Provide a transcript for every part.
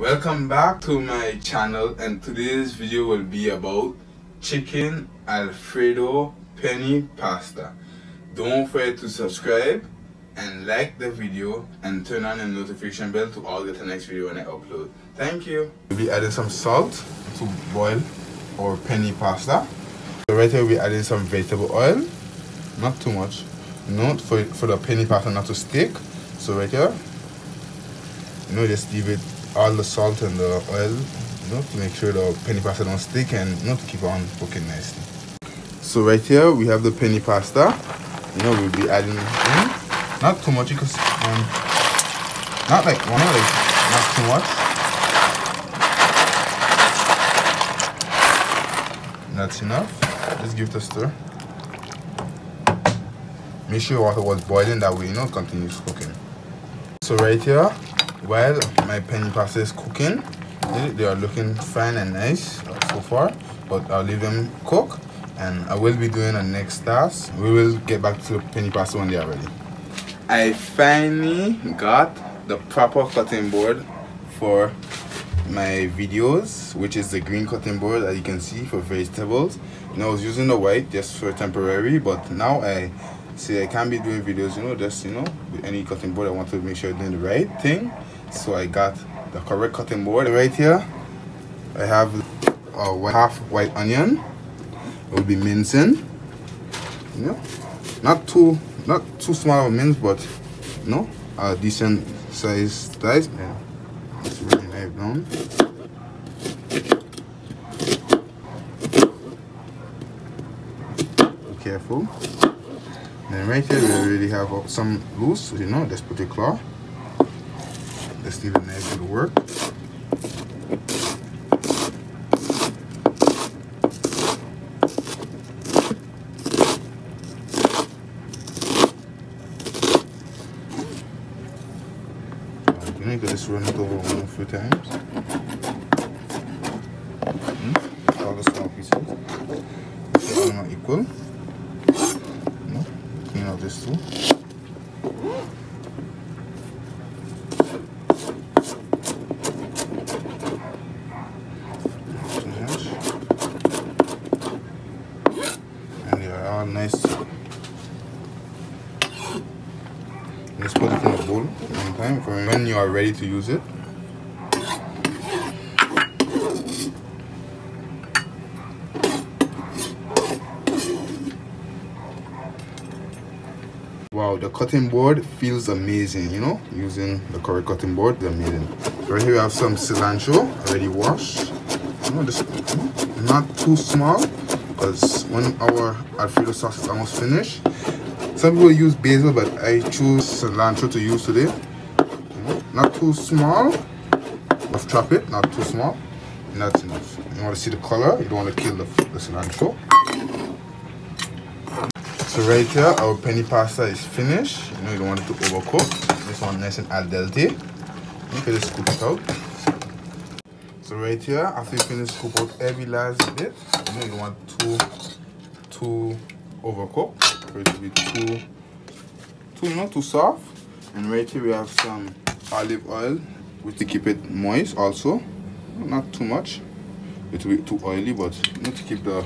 Welcome back to my channel, and today's video will be about chicken Alfredo Penne pasta. Don't forget to subscribe and like the video and turn on the notification bell to all get the next video when I upload. Thank you. We'll be adding some salt to boil our penne pasta. So right here we'll be adding some vegetable oil, not too much, for the penne pasta not to stick. So right here, just leave it all the salt and the oil, to make sure the penne pasta don't stick and to keep on cooking nicely. So right here we have the penne pasta. We'll be adding in, not too much because not too much. That's enough. Just give it a stir. Make sure water was boiling, that way it continues cooking. So right here, while my penne pasta is cooking, they are looking fine and nice so far, but I'll leave them cook and I will be doing the next task. We will get back to the penne pasta when they are ready. I finally got the proper cutting board for my videos, which is the green cutting board that you can see for vegetables. I was using the white just for temporary, but now I see I can't be doing videos with any cutting board. I want to make sure I'm doing the right thing, so I got the correct cutting board. Right here I have a half white onion. We'll be mincing, not too small of mince, but a decent size slice. It's really nice brown. Be careful. And right here we already have some loose, just put your claw. Let's leave the knife to work. You can just run it over one a few times. All the small pieces. They're all not equal. Clean out this too. And they are all nice. Just put it in a bowl one time for when you are ready to use it. Wow, the cutting board feels amazing, using the correct cutting board is amazing. Right here we have some cilantro already washed. Just not too small, because when our Alfredo sauce is almost finished. Some people use basil, but I choose cilantro to use today. Not too small. Let's chop it, not too small. And that's enough. You want to see the color, you don't want to kill the cilantro. So right here, our penne pasta is finished. You don't want it to overcook. This one nice and al dente. You can just scoop it out. So right here, after you finish scoop out every last bit, you don't want too overcooked. For it to be too soft. And right here we have some olive oil, which to keep it moist also. Not too much. It will be too oily, but to keep the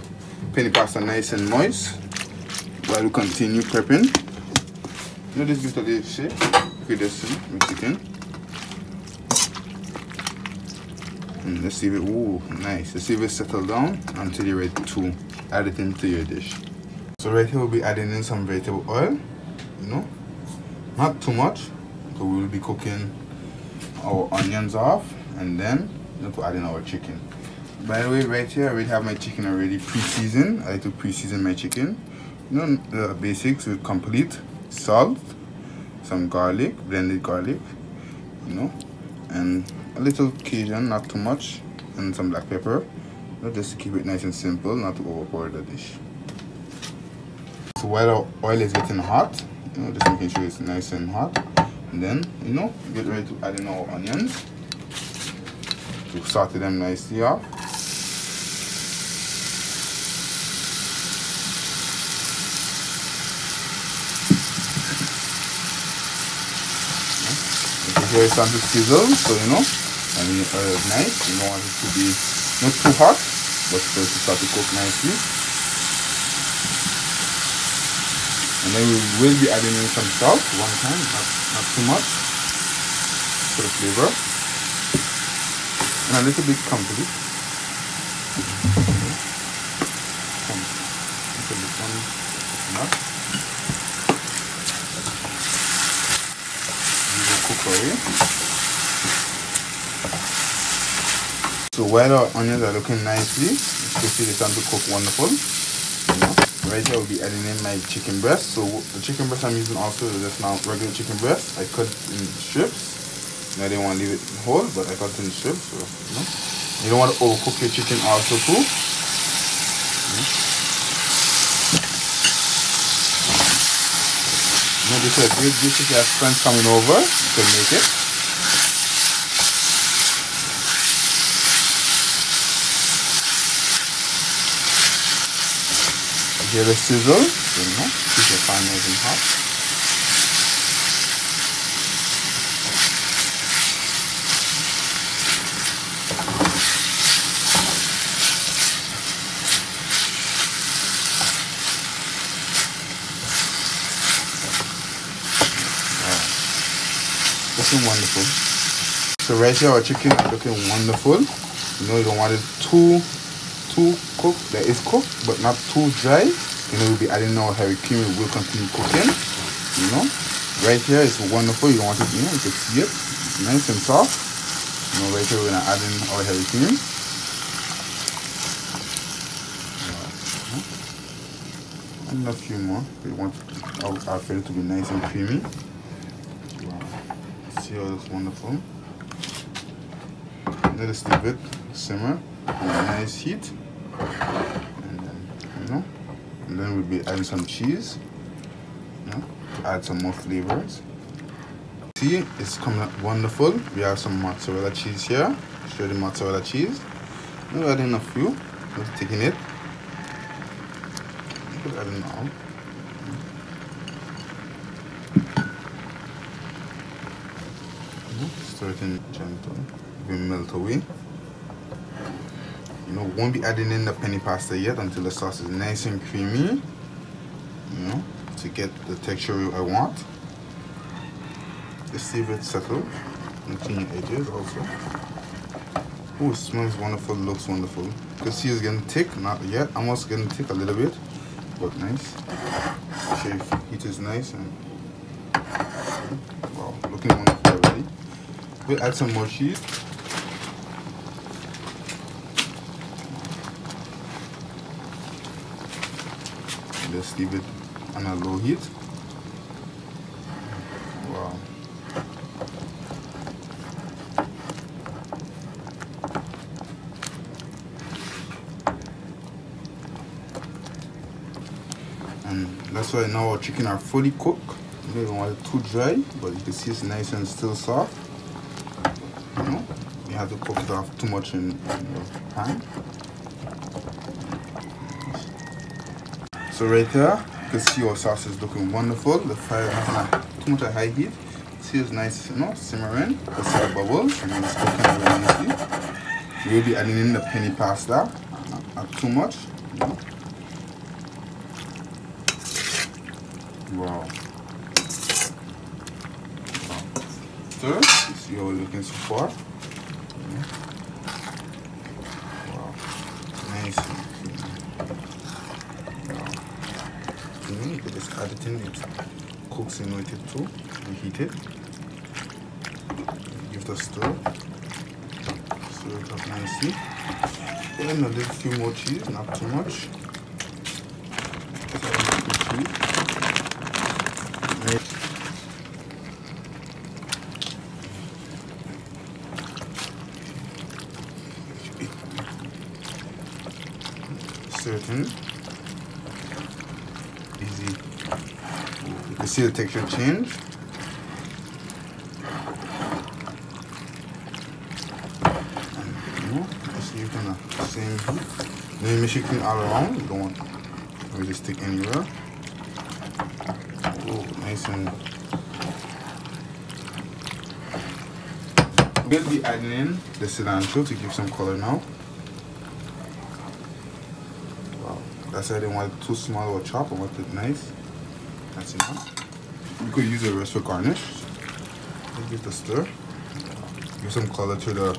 penne pasta nice and moist while we continue prepping. This gives it a shape. Okay, just mix it in. And let's see if it, nice. Let's see if it settles down until you're ready to add it into your dish. So right here we'll be adding in some vegetable oil, not too much. So we'll be cooking our onions off and then to add in our chicken. By the way, right here I already have my chicken already pre-seasoned. I like to pre-season my chicken. The basics with complete salt, some garlic, blended garlic, and a little Cajun, not too much, and some black pepper, just to keep it nice and simple, not to overpower the dish. So while our oil is getting hot, just making sure it's nice and hot, and then get ready to add in our onions to saute them nicely off. Here it's starting to sizzle, so And when your oil is nice, you don't want it to be not too hot, but for it to start to cook nicely. And then we will be adding in some salt one time, not too much, for the flavor. And a little bit company. So while our onions are looking nicely, you can see they start to cook wonderful. Right here, I'll be adding in my chicken breast. So the chicken breast I'm using also is just now regular chicken breast. I cut in strips. I didn't want to leave it whole, but I cut in strips. So you don't want to overcook your chicken also too. This is a great dish if you have friends coming over, you can make it. You hear the sizzle, keep your pan nice and hot. Looking wonderful. So right here our chicken is looking wonderful. You know, you don't want it too cooked. That is cooked, but not too dry. You know, we'll be adding our heavy cream. We will continue cooking. You know, right here is wonderful. You don't want it, you know, you can see it. It's nice and soft. You know, right here we're gonna add in our heavy cream. And a few more. We want our fillet to be nice and creamy. See how it's wonderful. Let us leave it simmer on a nice heat, and then and then we'll be adding some cheese, to add some more flavors. See, it's coming out wonderful. We have some mozzarella cheese here, shredded mozzarella cheese. We'll add in a few. Just taking it. We'll add in all. Stir it in gentle. Will melt away. You know, won't be adding in the penne pasta yet until the sauce is nice and creamy. You know, to get the texture I want. Just see if it's settled. And clean your edges also. Oh, it smells wonderful, looks wonderful. You can see it's getting thick, not yet. Almost getting thick a little bit, but nice. Okay, heat is nice and wow, looking wonderful already. We'll add some more cheese. Just leave it on a low heat. Wow. And that's why now our chicken are fully cooked. You don't want it too dry, but you can see it's nice and still soft. You know, you have to cook it off too much in the pan. So right there, you can see our sauce is looking wonderful. The fire is not too much at high heat. See it's nice, you know, simmering. The salt bubbles, and then it's cooking very nicely. We'll be adding in the penne pasta, not too much. You know. Wow. Stir. You see how we're looking so far. Wow. Nice. You could just add it in, it cooks in with it too, reheat it, give it a stir, stir it up nicely, put in a little few more cheese, not too much, stir it in. Easy. You can see the texture change. And just leave it on the same heat. Then you mix it all around. You don't want to stick anywhere. Oh, nice and We'll be adding in the cilantro to give some color now. Wow, that's why I didn't want it too small or chop. I want it nice. That's enough. You could use the rest for garnish. Give it a stir. Give some color to the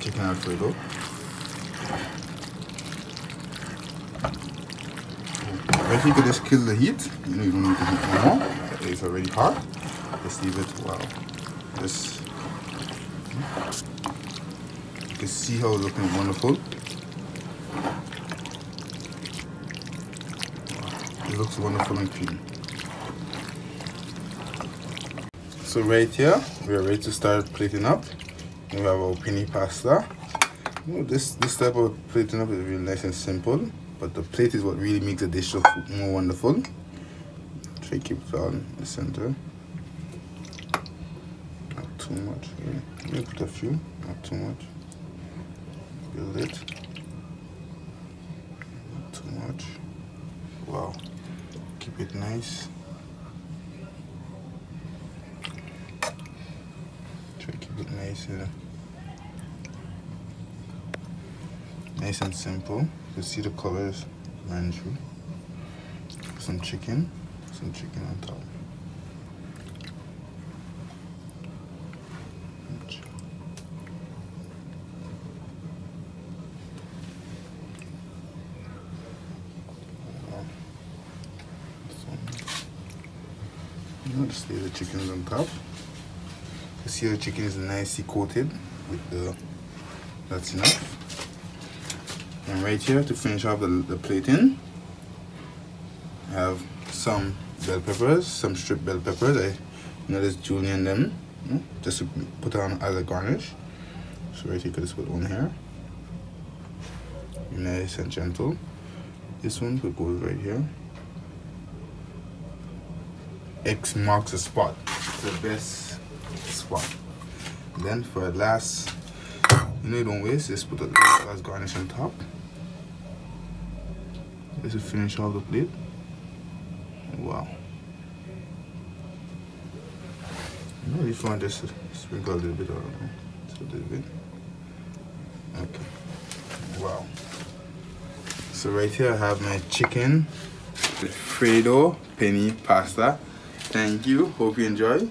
chicken Alfredo. Right, you could just kill the heat. You know, you don't need to heat more. It's already hot. Just leave it. Wow. Just you can see how it's looking wonderful. Wow. It looks wonderful and creamy. So right here, we are ready to start plating up. We have our penne pasta. You know, this type of plating up is really nice and simple, but the plate is what really makes the dish look more wonderful. Try to keep it all in the center. Not too much. Yeah. Maybe put a few, not too much. Build it. Not too much. Wow. Keep it nice. Try to keep it nice here. Nice and simple. You see the colors run through. Some chicken on top. Just lay the chickens on top. You see the chicken is nicely coated with the. That's enough. And right here to finish off the plating, I have some bell peppers, some stripped bell peppers. I just julienne them, just to put on as a garnish. So right here, you could just put one here. Nice and gentle. This one could go right here. X marks the spot. It's the best spot. Then for the last, you don't waste, just put a last garnish on top. This will finish all the plate. Wow. If you want just sprinkle a little bit or just a little bit. Okay. Wow. So right here I have my chicken Alfredo penne pasta. Thank you. Hope you enjoy.